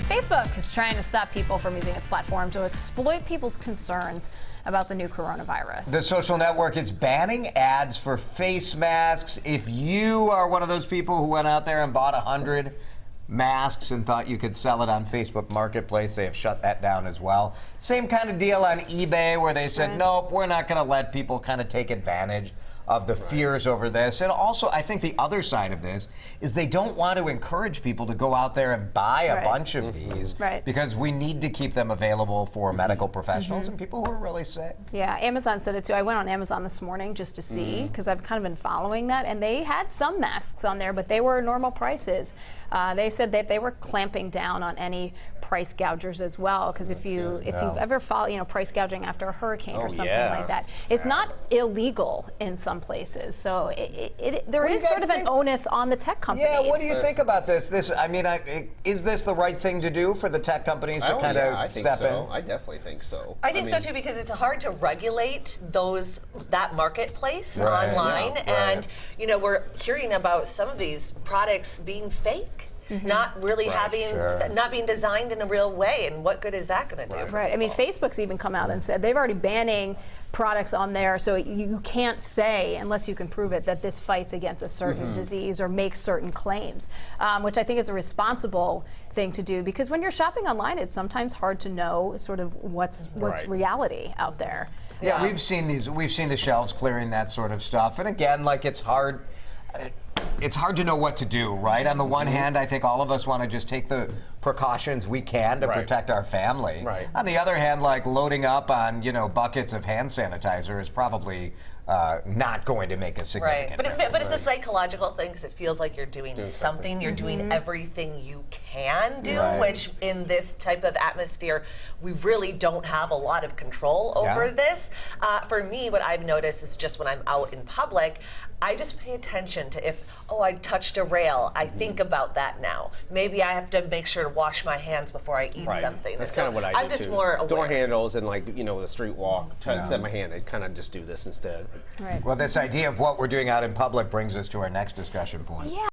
Facebook is trying to stop people from using its platform to exploit people's concerns about the new coronavirus. The social network is banning ads for face masks. If you are one of those people who went out there and bought 100 masks and thought you could sell it on Facebook Marketplace, they have shut that down as well. Same kind of deal on eBay where they said, nope, we're not going to let people kind of take advantage of the fears over this. And also, I think the other side of this is they don't want to encourage people to go out there and buy a bunch of these because we need to keep them available for medical professionals and people who are really sick. Yeah, Amazon said it too. I went on Amazon this morning just to see because I've kind of been following that, and they had some masks on there, but they were normal prices. They said that they were clamping down on any price gougers as well, because if you've ever followed, price gouging after a hurricane or something like that, it's not illegal in some places. So there is sort of an onus on the tech companies. Yeah, what do you think about this? Is this the right thing to do for the tech companies to kind of step in? I definitely think so. I think so too, because it's hard to regulate that marketplace online, and we're hearing about some of these products being fake. Not really not being designed in a real way, and what good is that going to do? Right. I mean, Facebook's even come out and said they've already banning products on there, so you can't say, unless you can prove it, that this fights against a certain disease or makes certain claims, which I think is a responsible thing to do, because when you're shopping online, it's sometimes hard to know sort of what's reality out there. Yeah, we've seen the shelves clearing that sort of stuff, and again, it's hard. It's hard to know what to do, right? On the one hand, I think all of us want to just take the precautions we can to protect our family. On the other hand, loading up on, buckets of hand sanitizer is probably not going to make a significant difference. But it's a psychological thing, because it feels like you're doing something. You're doing everything you can do, which in this type of atmosphere, we really don't have a lot of control over this. For me, what I've noticed is just when I'm out in public, I just pay attention to if, I touched a rail, I think about that now. Maybe I have to make sure to wash my hands before I eat something. That's kind of what I do, I'm just more aware. Door handles and the street walk, try to set my hand, I kind of just do this instead. Well, this idea of what we're doing out in public brings us to our next discussion point.